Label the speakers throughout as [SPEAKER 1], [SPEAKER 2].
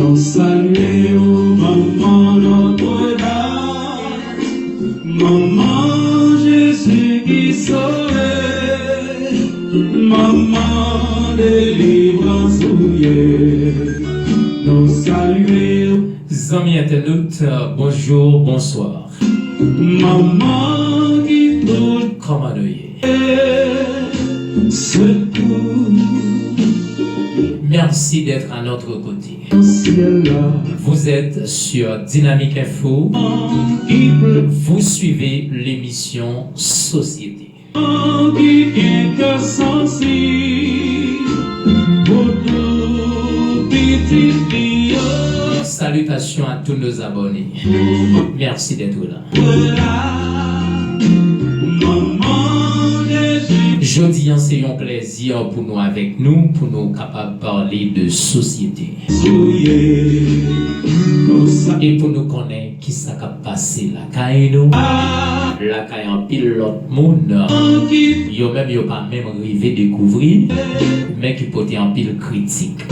[SPEAKER 1] nous saluons maman Notre-Dame, maman Jésus qui sauve, maman délivrance, nous saluons.
[SPEAKER 2] Amis internautes, bonjour, bonsoir.
[SPEAKER 1] Maman qui tout
[SPEAKER 2] Comment nous y est?
[SPEAKER 1] secours.
[SPEAKER 2] Merci d'être à notre côté.
[SPEAKER 1] Ciel là,
[SPEAKER 2] Vous êtes sur Dynamique Info.
[SPEAKER 1] qui pleut,
[SPEAKER 2] Vous suivez l'émission Société.
[SPEAKER 1] qui est que sensible, pour tout petit fille.
[SPEAKER 2] Salutations à tous nos abonnés. Merci d'être là.
[SPEAKER 1] Maman Jésus,
[SPEAKER 2] Jeudi, c'est un plaisir pour nous avec nous, pour nous capables de parler de société.
[SPEAKER 1] souillé, nous saluons.
[SPEAKER 2] Et pour nous connaître qui ça a passé la caille nous, la caille en pile l'autre monde. Yo même yo pas même arrivé découvrir, mais qui portait en pile critique.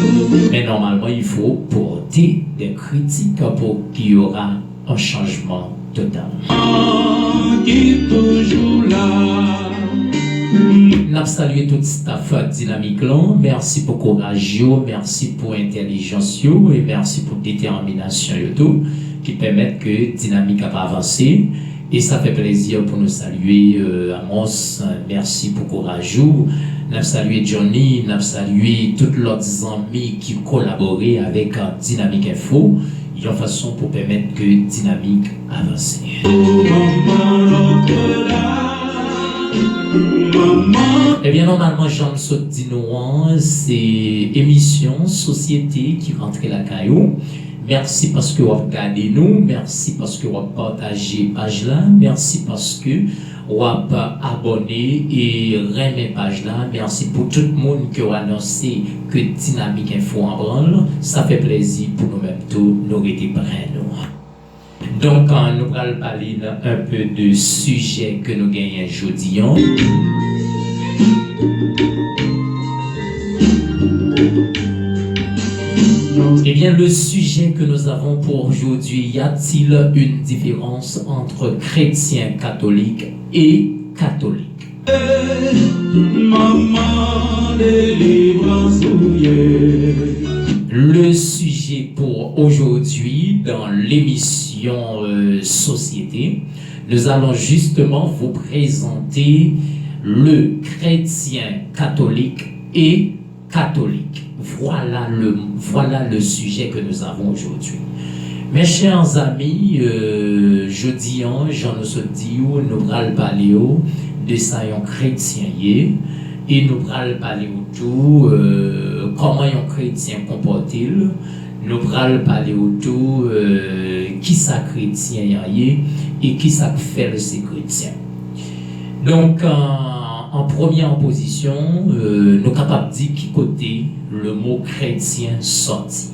[SPEAKER 2] Mais normalement, il faut porter des critiques pour qu'il y aura un changement total.
[SPEAKER 1] Qui toujours là.
[SPEAKER 2] Nous saluons tout staff dynamique là. Merci pour courage, merci pour intelligence et merci pour détermination tout qui permettent que dynamique a avancer. Et ça fait plaisir pour nous saluer Amos, merci pour courage. Nous saluons Johnny, nous saluons tous les autres amis qui collaborent avec Dynamique Info. Il y a une façon pour permettre que Dynamique avance. Eh bien, normalement, Jean dit nous, c'est émission, société qui rentre la caillou. Merci parce que vous avez regardé nous, merci parce que vous avez partagé page là, merci parce que vous avez abonné et remis page là, merci pour tout le monde qui a annoncé que Dynamique Info en branle, ça fait plaisir pour nous-mêmes tous, nous été prêts nous. Donc, nous allons parler un peu de sujet que nous gagnons aujourd'hui. Eh bien, le sujet que nous avons pour aujourd'hui, y a-t-il une différence entre chrétiens catholiques et catholiques?
[SPEAKER 1] Maman délivrance,
[SPEAKER 2] Le sujet pour aujourd'hui dans l'émission Société, nous allons justement vous présenter le chrétien catholique et catholique. Voilà le sujet que nous avons aujourd'hui. Mes chers amis, jeudi, j'en ai dit, nous allons parler de ça un chrétien et nous allons parler autour comment un chrétien comporte-t-il. Nous allons parler autour qui ça chrétien et qui ça fait ces chrétiens. Donc, en première position, nous sommes capables de dire qui côté le mot chrétien sorti.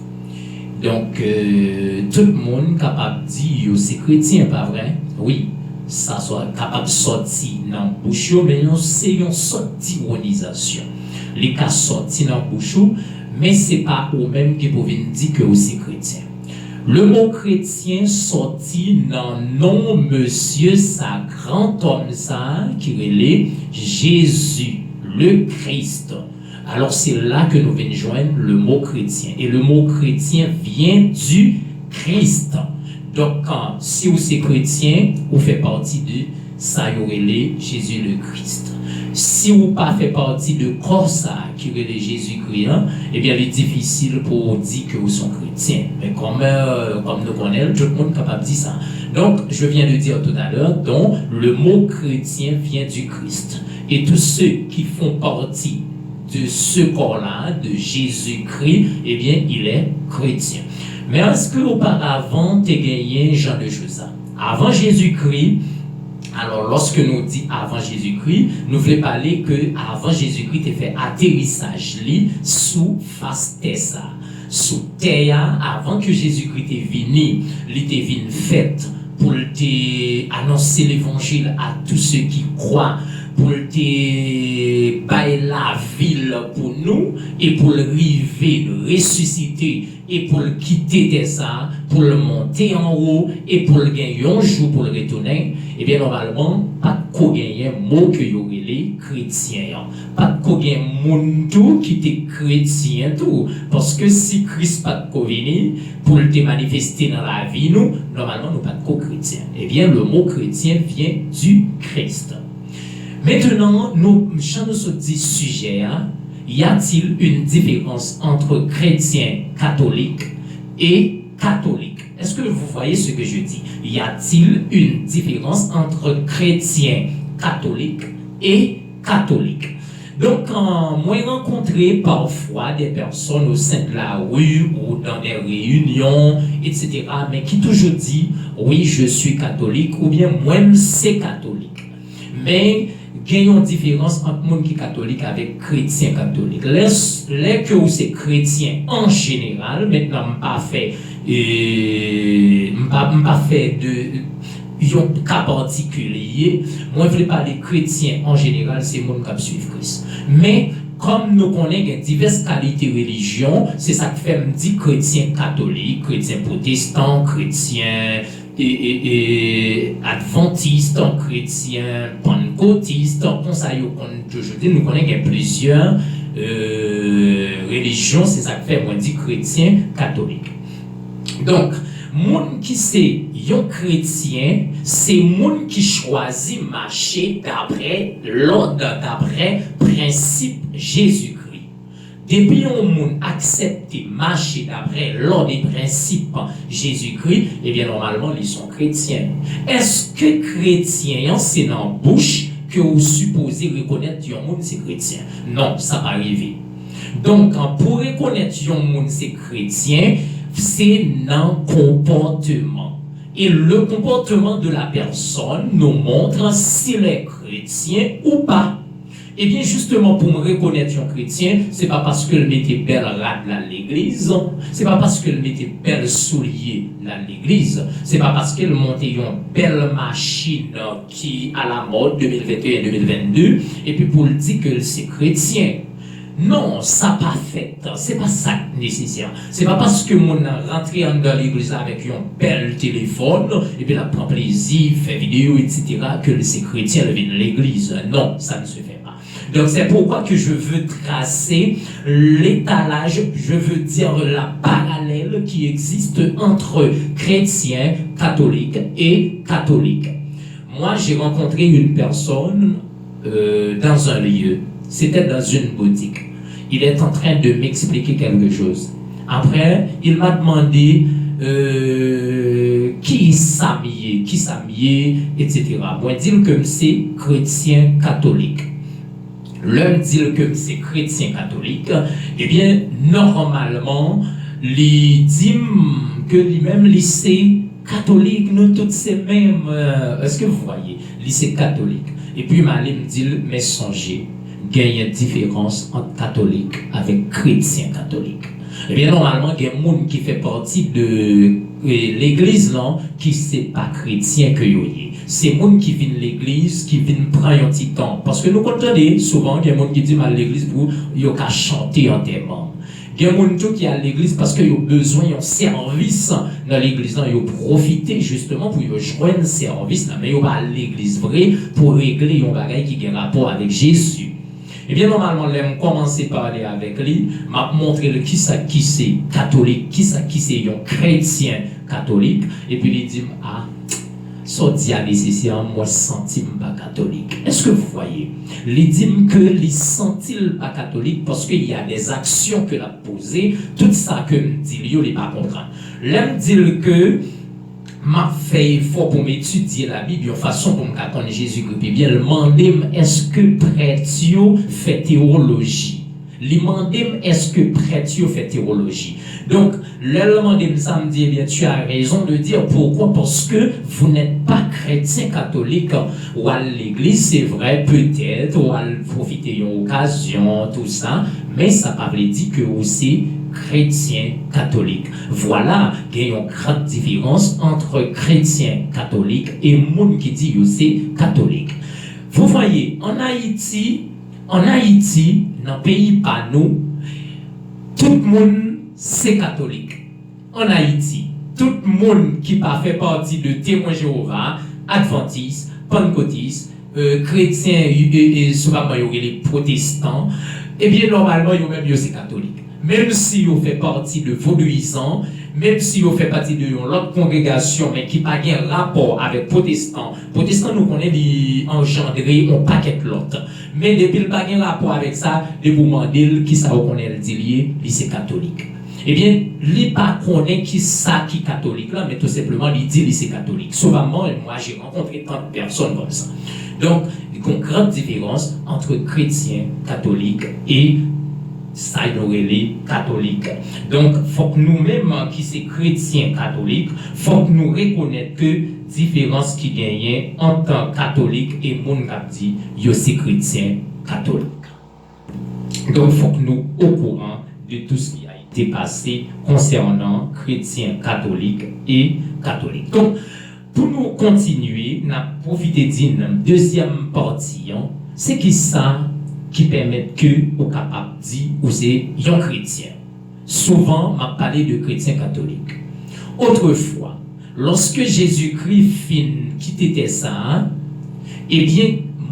[SPEAKER 2] Donc, tout le monde est capable de dire c'est chrétien, pas vrai? Oui, ça soit capable de sortir dans la bouche, mais c'est une sorte d'ironisation. Les cas sortis dans la bouche, mais ce n'est pas eux-mêmes qui peuvent dire que c'est chrétien. Le mot chrétien sorti dans nom monsieur sa grand homme ça qui relève Jésus le Christ. Alors c'est là que nous venons joindre le mot chrétien. Et le mot chrétien vient du Christ. Donc si vous êtes chrétien, vous faites partie de ça relève Jésus le Christ. Si vous pas fait partie de corps ça qui relève Jésus-Christ, eh bien il est difficile pour vous dire que vous êtes chrétien. Mais comme nous connaissons, tout le monde est capable de dire ça. Donc je viens de dire tout à l'heure, donc le mot chrétien vient du Christ. Et tous ceux qui font partie de ce corps-là, de Jésus-Christ, eh bien il est chrétien. Mais est-ce qu'auparavant tu as gagné genre de choses ça? Avant Jésus-Christ, alors, lorsque nous disons avant Jésus-Christ, nous voulons parler que avant Jésus-Christ, tu fait atterrissage sous face terre. Sous terre, avant que Jésus-Christ est venu, il était venu fait pour annoncer l'évangile à tous ceux qui croient pour te bailler la ville pour nous, et pour le river, le ressusciter, et pour le quitter de ça, pour le monter en haut, et pour le gagner un jour pour le retourner, eh bien normalement, pas de gagner un mot que y aurait les chrétiens. Pas de gagner un monde tout qui était chrétien tout. Parce que si Christ pas de venir pour le manifester dans la vie, nous, normalement, nous pas de chrétiens. Eh bien, le mot chrétien vient du Christ. Maintenant, nous changeons ce sujet. Y a-t-il une différence entre chrétien catholique et catholique? Est-ce que vous voyez ce que je dis? Y a-t-il une différence entre chrétien catholique et catholique? Donc, moi, j'ai rencontré parfois des personnes au sein de la rue ou dans des réunions, etc., mais qui toujours dit, oui, je suis catholique, ou bien moi-même, c'est catholique. Mais, il y a une différence entre monde qui est catholique avec chrétien catholique. Les que c'est chrétien en général, maintenant, je pas fait de un cas particulier. Moi, je voulais parler chrétien en général, c'est le monde qui suit Christ. Mais, comme nous connaissons diverses qualités de religion, c'est ça qui fait me dire chrétien catholique, chrétien protestant, chrétien adventiste, chrétien pentecôtiste, comme ça, nous connaissons plusieurs religions, c'est ça qui fait moi dire chrétien catholique. Donc, monde qui c'est un chrétien, c'est monde qui choisit marcher d'après l'ordre, d'après principe Jésus-Christ. Depuis un monde accepte marcher d'après l'ordre et principe Jésus-Christ, eh bien normalement ils sont chrétiens. Est-ce que chrétien c'est dans la bouche que vous supposez reconnaître un monde c'est chrétien? Non, ça va arriver. Donc pour reconnaître un monde c'est chrétien, c'est dans le comportement. Et le comportement de la personne nous montre s'il est chrétien ou pas. Et bien justement pour me reconnaître un chrétien, c'est pas parce qu'elle mettait belle rade à l'église, c'est pas parce qu'elle mettait belle soulier à l'église, c'est pas parce qu'elle montait une belle machine qui à la mode 2021-2022, et puis pour le dire que c'est chrétien. Non, ça pas fait. C'est pas ça nécessaire. C'est pas parce que mon rentré dans l'église avec un bel téléphone, et puis la prend plaisir, fait vidéo, etc., que c'est chrétien vient de l'église. Non, ça ne se fait pas. Donc c'est pourquoi que je veux tracer l'étalage, je veux dire la parallèle qui existe entre chrétien, catholique et catholique. Moi, j'ai rencontré une personne dans un lieu. C'était dans une boutique. Il est en train de m'expliquer quelque chose. Après, il m'a demandé qui s'habillait, etc. Moi, dire que c'est chrétien catholique. L'un dit que c'est chrétien catholique. Eh bien, normalement, les dit que lui-même, lycée catholique, nous tous ces mêmes. Est-ce que vous voyez? Lycée catholique. Et puis, il m'a dit, mais songez. Il y a une différence entre catholique avec chrétien catholique. Eh bien, normalement, il y a des gens qui fait partie de l'église là, qui c'est pas chrétien que yo y. C'est des gens qui viennent l'église, qui viennent prendre un petit temps. Parce que nous comprenons souvent, il y a des gens qui disent à l'église pour yo qu'à chanter en témoin. Il y a des gens qui à l'église parce qu'ils ont besoin d'un service dans l'église. Ils ont profité justement pour joindre un service, mais ils ont pas à l'église vrai pour régler un bagage qui a un rapport avec Jésus. Eh bien, normalement, je commence à parler avec lui, m'a montré qui c'est catholique, qui c'est un chrétien catholique, et puis il dit, ah, ça dit à nécessaire, moi, senti pas catholique. Est-ce que vous voyez? Il dit que il senti pas catholique parce qu'il y a des actions que l'a posées, tout ça que me dit, il pas comprendre. L'aime dire que, m'a fait effort pour m'étudier la Bible de façon pour me connaître Jésus-Christ. Et bien, le mandem, est-ce que prêtio fait théologie? Le mandem, est-ce que prêtio fait théologie? Donc, le mandem, ça me dit, eh bien, tu as raison de dire pourquoi? Parce que vous n'êtes pas chrétien catholique ou à l'église, c'est vrai, peut-être, ou à profiter d'une occasion, tout ça, mais ça ne veut pas dire que aussi chrétien catholique. Voilà, il y a une grande différence entre chrétien catholique et monde qui dit aussi catholique. Vous voyez, en Haïti, dans le pays pas nous, tout le monde c'est catholique. En Haïti, tout le monde qui pas fait partie de témoins Jéhovah, adventistes, pentecôtistes, chrétiens, souvent les protestants, eh bien normalement, ils même c'est catholique. Même si ils fait partie de vaudouisants, même si ils fait partie de l'autre congrégation, mais qui n'a pas un rapport avec protestants. Protestants, nous connaissons engendrer un paquet de l'autre. Mais depuis le pas un rapport avec ça, de vous demander qui ça connaît le lié, c'est catholique. Eh bien, il pas connaît qui ça qui catholique là, mais tout simplement il dit c'est catholique. Souvent, moi j'ai rencontré tant de personnes comme ça. Donc, il y a une grande différence entre chrétiens catholiques et ça les catholiques. Donc, il faut que nous-mêmes, qui sommes chrétiens catholiques, il faut que nous reconnaissions que différence qui gagne en tant que catholique et mon dit, yo c'est chrétien catholique. Donc, il faut que nous au courant de tout ce qui a été passé concernant chrétiens catholiques et catholiques. Donc, pour nous continuer, nous avons profité d'une deuxième partie, c'est qui ça qui permet que vous capable de dire ou c'est un chrétien. Souvent, m'a parlé de chrétiens catholiques. Autrefois, lorsque Jésus-Christ fin quittait ça, eh bien,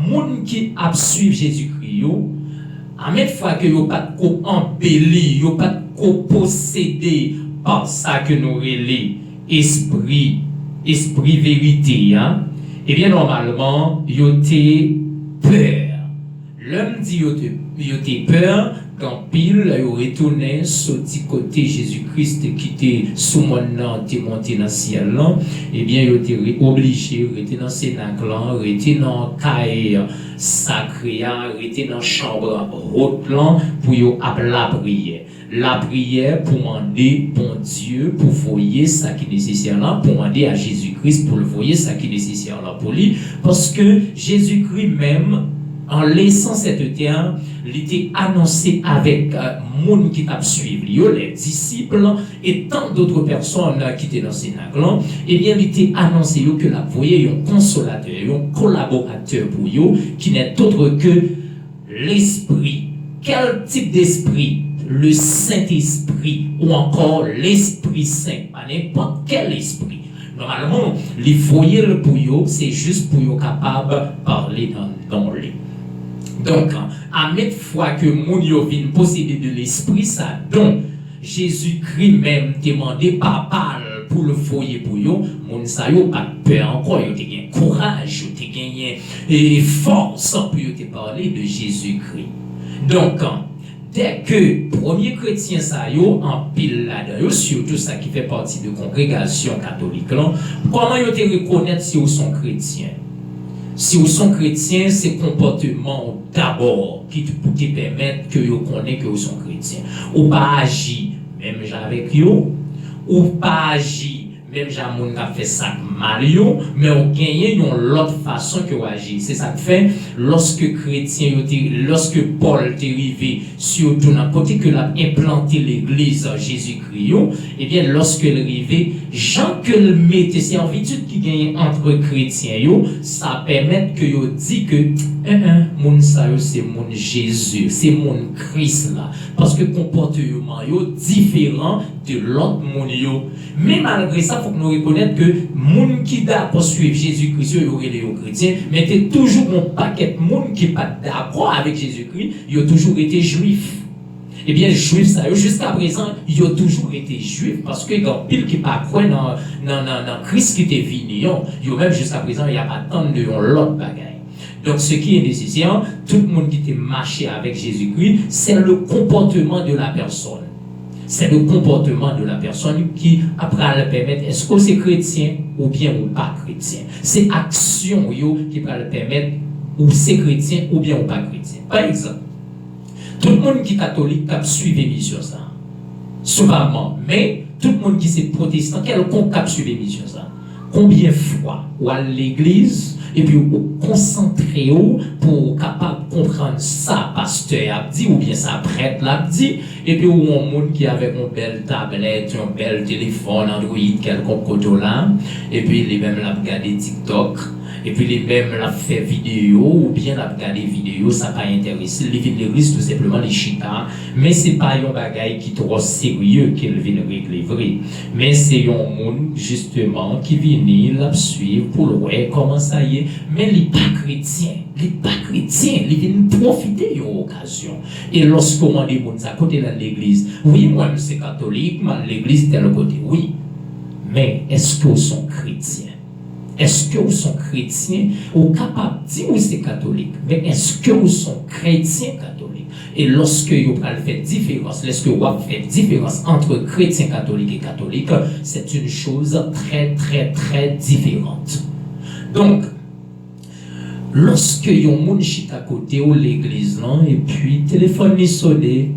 [SPEAKER 2] monde qui a suivi Jésus-Christ, à même fois que yo pas de embelli, yo pas de possédé par ça que nous relais esprit vérité, eh bien normalement, yo té peur. L'homme dit yo té peur quand pile yo retourné sur le côté Jésus-Christ qui était sous mon nom, t'es monté dans le ciel là, eh bien yo té obligé rester dans cénacle là, rester dans caille sacré, rester dans chambre haute là pour yo la prière. La prière pour demander bon Dieu pour voyer ça qui est nécessaire là, pour demander à Jésus-Christ pour le voyer ça qui est nécessaire là pour lui, parce que Jésus-Christ même en laissant cette terre, il était annoncé avec monde qui t'a suivi, les disciples et tant d'autres personnes qui étaient dans ces naglan, et bien il était annoncé que la voyez un consolateur, un collaborateur pour eux qui n'est autre que l'esprit. Quel type d'esprit? Le Saint-Esprit ou encore l'Esprit Saint, pas n'importe quel esprit. Normalement, les voyez pour eux, c'est juste pour eux capable de parler dans les. Donc, à mettre fois que mon yo vient posséder de l'esprit, ça donc Jésus-Christ même demandé papa pour le foyer pour yo, mon sa yo pas peur encore, yo te gagné courage, yo te gagné force pour yo te parler de Jésus-Christ. Donc, dès que premier chrétien ça yo en pile là-dedans, surtout ça qui fait partie de congrégation catholique là, comment yo te reconnaître si vous sont chrétiens? Si vous sont chrétiens, c'est comportement d'abord qui te permettent que vous connaissez que vous sont chrétiens. Ou pas agir même avec eux, ou pas agir même j'ai mon a fait ça mal mais on gagne une autre façon que vous agir. C'est ça que fait lorsque chrétien lorsque Paul est arrivé surtout dans côté que l'a implanté l'église Jésus-Christ, et bien lorsque il est arrivé Jean que le mettait servitude qui gagne entre chrétiens ça permet que yo dit que mon ça c'est mon Jésus, c'est mon Christ là parce que comportement yo différent de l'autre monde yo. Mais malgré ça, il faut que nous reconnaissions que les gens qui d'accord suivre Jésus-Christ, ils sont chrétiens, mais il y a toujours un paquet de gens qui ne sont pas d'accord avec Jésus-Christ, ils ont toujours été juifs. Eh bien, les juifs, ça, jusqu'à présent, ils ont toujours été juifs parce que quand pile qui pas croire dans Christ qui était venu, ils ont même jusqu'à présent, il n'y a pas tant de l'autre bagaille. Donc, ce qui est nécessaire, tout le monde qui était marché avec Jésus-Christ, c'est le comportement de la personne. C'est le comportement de la personne qui, après, le permettre, est-ce que c'est chrétien ou bien ou pas chrétien. C'est action qui va le permettre, ou c'est chrétien ou bien ou pas chrétien. Par exemple, tout le monde qui est catholique a suivi l'émission ça. Souvent, mais tout le monde qui est protestant, quelconque a suivi l'émission ça. Combien de fois ou à l'église et puis ou concentrer pour capable comprendre ça pasteur a dit ou bien ça prêtre l'a dit et puis ou un monde qui avait une belle tablette, un bel téléphone Android quelconque côté là et puis les mêmes l'a regarder TikTok Et puis les mêmes la fait vidéo ou bien la regarder vidéo, ça pas intéressé. Les vient l'église tout simplement les chita, mais c'est pas un bagage qui trop sérieux qu'elle vient régler vrai. Mais c'est un monde justement qui vient la suivre pour le voir comment ça y est, mais les pas chrétiens, ils viennent profiter de l'occasion. Et lorsqu'on a des gens à côté de l'église, oui, moi je suis catholique, mais l'église tel côté, oui. Mais est-ce que vous sont chrétiens? Est-ce que vous sont chrétiens? Vous êtes capable de dire que vous êtes catholique, mais est-ce que vous sont chrétiens catholiques? Et lorsque vous faites différence, lorsque vous faites différence entre chrétiens catholiques et catholiques, c'est une chose très, très, très différente. Donc, lorsque vous avez un à côté de l'église, et puis téléphone est sonné,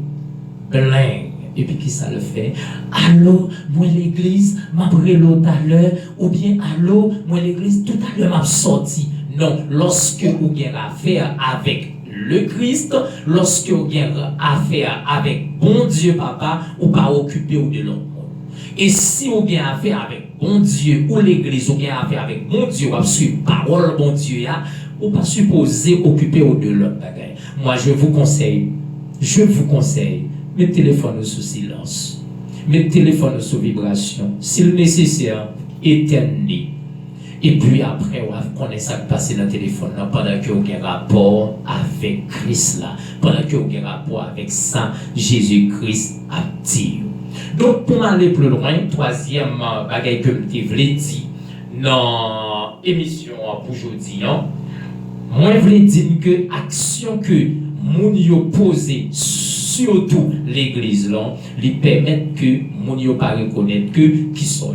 [SPEAKER 2] bling. Et puis qui ça le fait? Allô, moi l'église, m'a brûlé tout à l'heure, ou bien allô, moi l'église, tout à l'heure m'a sorti. Non, lorsque vous avez affaire avec le Christ, lorsque vous avez affaire avec bon Dieu Papa, ou pas occupé de l'autre monde. Et si vous avez affaire avec bon Dieu, ou l'église, vous avez affaire avec bon Dieu, ou suivre parole bon Dieu, ou pas supposé occuper de l'autre bagage. Moi je vous conseille, mettez téléphone sous silence, mettez téléphone sous vibration, s'il nécessaire, éteignez. Et puis après, on connaît ça qui passe dans le téléphone là, pendant que vous avez un rapport avec Christ là, pendant que vous avez un rapport avec ça, Jésus-Christ actif. Donc pour aller plus loin, troisième bagage que je voulais dire dans l'émission pour aujourd'hui, moi je voulais dire que l'action que moun yo posé surtout l'église là, lui permettent que moun yo pas reconnaître que qui sont.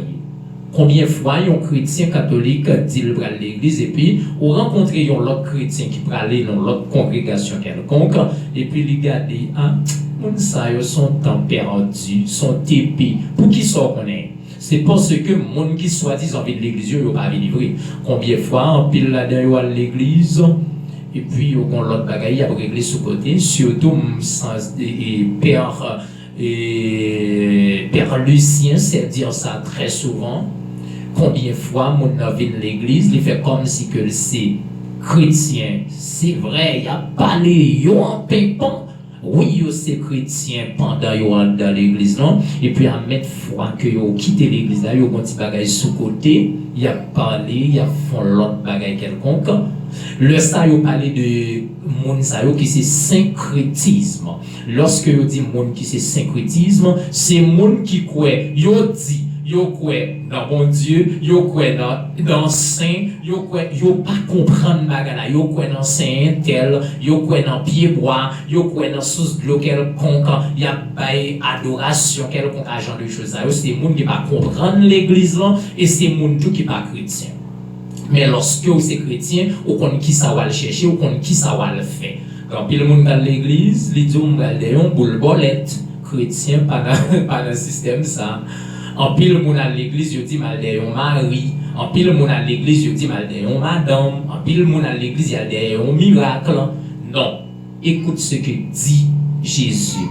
[SPEAKER 2] Combien de fois un chrétien catholique dit le bral l'église et puis on rencontre un autre chrétien qui peut aller dans l'autre congrégation quelconque et puis il regarde moun sa yo sont temps perdu, sont épais pour qui sont connaît. C'est parce que moun qui soi-disant vient de l'église yo pas venir vrai. Combien de fois en pile là dedans à l'église et puis on l'autre bagaille à régler sous côté surtout sans Père Lucien c'est dire ça très souvent. Combien de fois mon vient de l'église, il fait comme si que c'est chrétien. C'est vrai, il y a parlé yo en pépon. Oui, yo c'est chrétien pendant yo dans l'église non et puis à mettre fois que yo quitté l'église là, yo gon petit bagage sous côté, il y a parlé, il y a font l'autre bagage quelconque. Le ça yo parlé de monde ça yo qui c'est syncrétisme. Lorsque yo dit monde qui c'est syncrétisme, c'est monde qui croit yo dit yo croit dans bon Dieu, yo croit dans saint, yo croit yo pas comprendre bagala, yo croit dans saint tel, yo croit dans pied bois, yo croit dans sous de l'eau quelconque, y a bail adoration quelconque agent de choses ça, c'est monde qui pas comprendre l'église là et c'est monde tout qui pas chrétien. Mais lorsque vous êtes chrétien, vous connaissez qui ça va le chercher, vous connaissez qui ça va le faire. Quand puis le monde dans l'église, les dit on va aller en boule bolette, chrétien pas dans le système ça. En pile moun à l'église, je dis mal derrière mari. En pile moun à l'église, je dis mal derrière madame. En pile moun à l'église, il y a derrière un miracle. Non. Écoute ce que dit Jésus.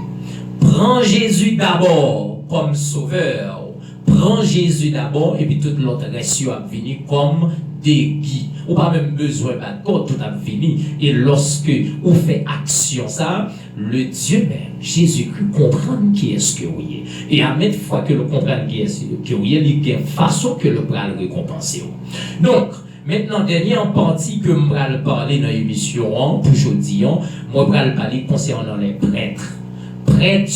[SPEAKER 2] Prends Jésus d'abord comme sauveur. Prends Jésus d'abord et puis tout l'autre reste à venir comme des guides. Ou pas même besoin d'accord, tout a fini. Et lorsque on fait action ça, le Dieu même, Jésus-Christ, comprend qui est-ce que vous êtes. Et à même fois que le comprendre qui est-ce que vous êtes, il y a une façon que le bras le récompenser. Donc, maintenant, dernière partie que je vais parler dans l'émission, pour aujourd'hui, moi je vais parler concernant les prêtres. Prêtres,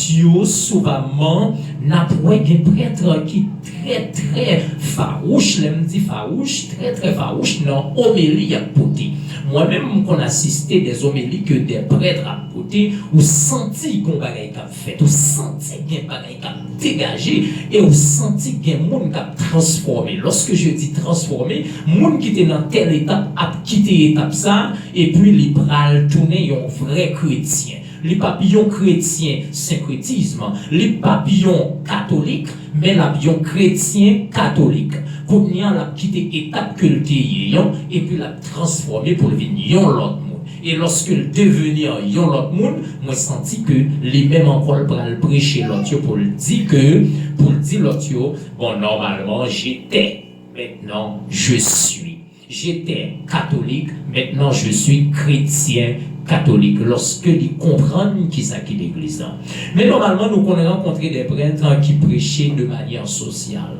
[SPEAKER 2] souvent, n'a pas un prêtre qui très très farouche, l'aime dit farouche, très très farouche, non, homélie à côté. Moi-même, qu'on assisté des homélies que des prêtres à côté, ou senti qu'on bagaille qu'a fait, ou senti qu'on bagaille qu'a dégagé, et ou senti qu'on monde qu'a transformé. Lorsque je dis transformé, monde qui était dans telle étape a quitté étape ça, et puis les bras tourner un vrai chrétien. Les papillons chrétiens, syncrétisme. Les papillons catholiques, mais l'avion chrétien catholique. Qu'on y a quitté étape que le ayant et puis l'a transformé pour le venir l'autre monde. Et lorsque le devenir l'autre monde, moi senti que les mêmes encore pour le prêcher l'autre pour le dire l'autre, bon normalement j'étais, maintenant je suis. J'étais catholique, maintenant je suis chrétien catholique. Lorsque ils comprennent qui c'est qui l'église là. Mais normalement, nous avons rencontré des prêtres qui prêchaient de manière sociale.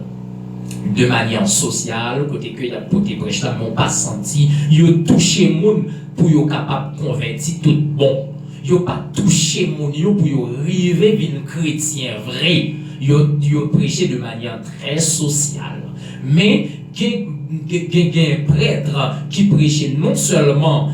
[SPEAKER 2] De manière sociale, côté que y a côté prêche là, mais on pas senti, ils ont touché monde pour être capable de convertir tout bon. Ils n'ont pas touché mon yo pour arriver à un chrétien vrai. Ils ont prêché de manière très sociale. Mais il y a un prêtre qui prêchait non seulement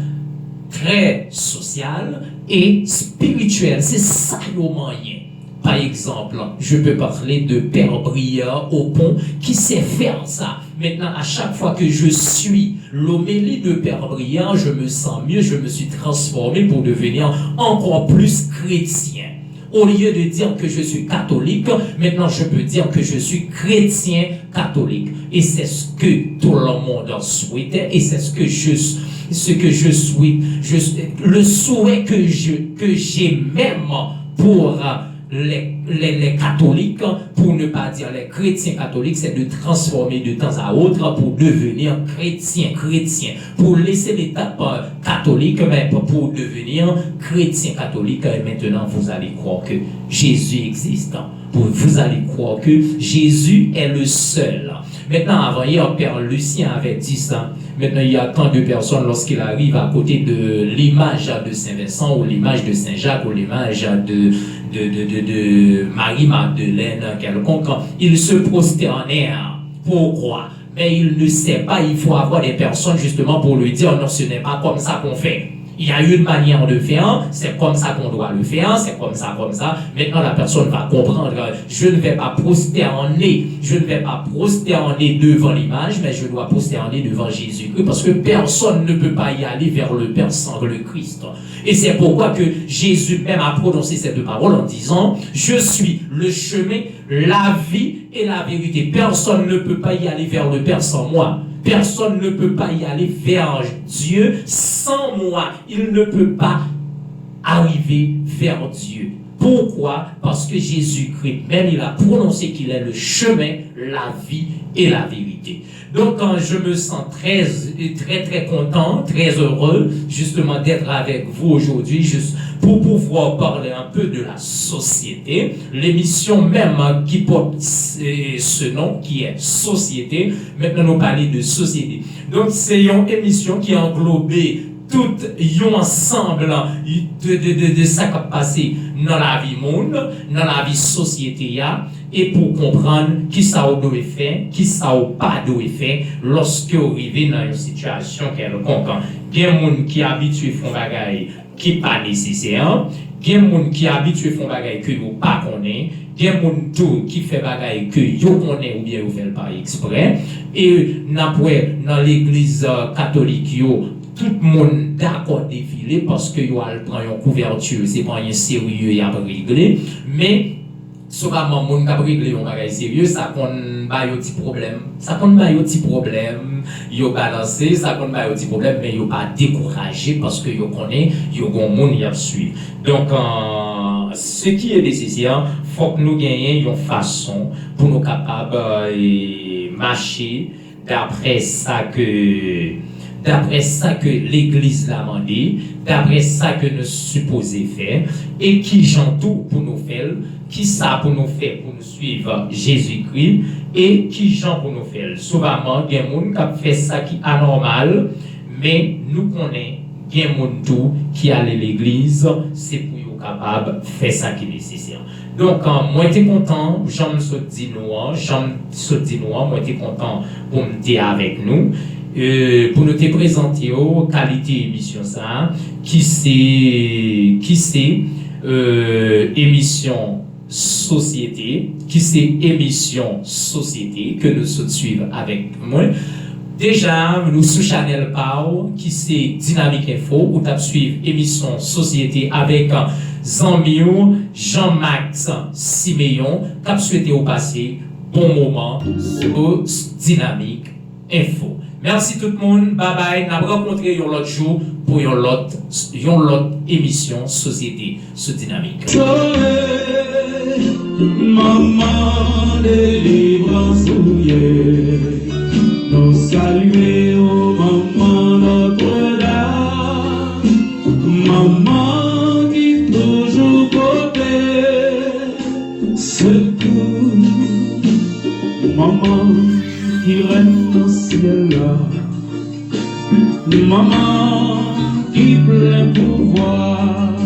[SPEAKER 2] très social et spirituel. C'est ça le moyen. Par exemple, je peux parler de Père Briard au pont qui sait faire ça. Maintenant, à chaque fois que je suis l'homélie de Père Briard, je me sens mieux, je me suis transformé pour devenir encore plus chrétien. Au lieu de dire que je suis catholique, maintenant je peux dire que je suis chrétien catholique. Et c'est ce que tout le monde souhaitait et c'est ce que je souhaite. Le souhait que j'ai même pour les catholiques, pour ne pas dire les chrétiens catholiques, c'est de transformer de temps à autre pour devenir chrétien, pour laisser l'étape catholique, mais pour devenir chrétien catholique. Et maintenant, vous allez croire que Jésus existe. Vous allez croire que Jésus est le seul. Maintenant, avant hier, Père Lucien avait dit ça. Maintenant, il y a tant de personnes, lorsqu'il arrive à côté de l'image de Saint-Vincent, ou l'image de Saint-Jacques, ou l'image de Marie-Madeleine, quelconque, il se prosternèrent. Pourquoi? Mais il ne sait pas, il faut avoir des personnes justement pour lui dire, non, ce n'est pas comme ça qu'on fait. Il y a une manière de faire, c'est comme ça qu'on doit le faire, c'est comme ça. Maintenant, la personne va comprendre, je ne vais pas prosterner devant l'image, mais je dois prosterner devant Jésus-Christ, parce que personne ne peut pas y aller vers le Père sans le Christ. Et c'est pourquoi que Jésus même a prononcé ces deux paroles en disant, je suis le chemin, la vie et la vérité. Personne ne peut pas y aller vers le Père sans moi. Personne ne peut pas y aller vers Dieu sans moi. Il ne peut pas arriver vers Dieu. Pourquoi? Parce que Jésus-Christ, même il a prononcé qu'il est le chemin, la vie et la vérité. Donc, je me sens très content, très heureux, justement, d'être avec vous aujourd'hui, juste pour pouvoir parler un peu de la société. L'émission même qui porte ce nom, qui est Société. Maintenant, nous parlons de société. Donc, c'est une émission qui a englobé tout ensemble de ça qui a passé dans la vie monde, dans la vie société, et pour comprendre qui ça doit faire, qui ça pas doit faire lorsque vous arrivez dans une situation quelconque. Il y a des gens qui sont habitués à faire des choses qui ne sont pas nécessaires, il y a des gens qui sont habitués à faire des choses que vous ne connaissez pas, il y a des gens qui font des choses que vous connaissez ou bien vous ne faites pas exprès. Et dans l'église catholique, tout le monde d'accord défiler parce que vous allez prendre une couverture, c'est pas un sérieux et à régler, mais souvent mon monde qui a réglé un bagage sérieux, ça compte pas un petit problème, yo balancé, ça compte pas un petit problème, mais yo pas découragé parce que yo connaît, yo gon monde y a suivre. Donc ce qui est nécessaire, faut que nous gagnions une façon pour nous capables marcher d'après ça que l'église l'a demandé, d'après ça que nous supposons faire, et qui j'en tout pour nous faire, qui ça pour nous faire pour nous suivre Jésus-Christ, et qui j'en pour nous faire. Souvent, il y a des gens qui fait ça qui est anormal, mais nous connaissons, il y a des gens qui allent à l'église, c'est pour être capable de faire ça qui est nécessaire. Donc, moi, j'étais content, j'en me suis dit moi, moi, j'étais content pour me dire avec nous. Pour nous te présenter aux qualité émission ça qui c'est émission société que nous suivons avec moi. Déjà nous sous Chanel Pau qui c'est Dynamique Info où tu suivre émission société avec Zambio Jean-Max Siméon qui a souhaité au passé bon moment sur Dynamique Info. Merci tout le monde, bye bye. Nous allons rencontrer l'autre jour pour une autre émission Société sous Dynamique.
[SPEAKER 1] Maman, délivrance, nous saluer au maman Notre-Dame, maman qui toujours côté, secours, maman qui règne au ciel là, maman qui plein pouvoir.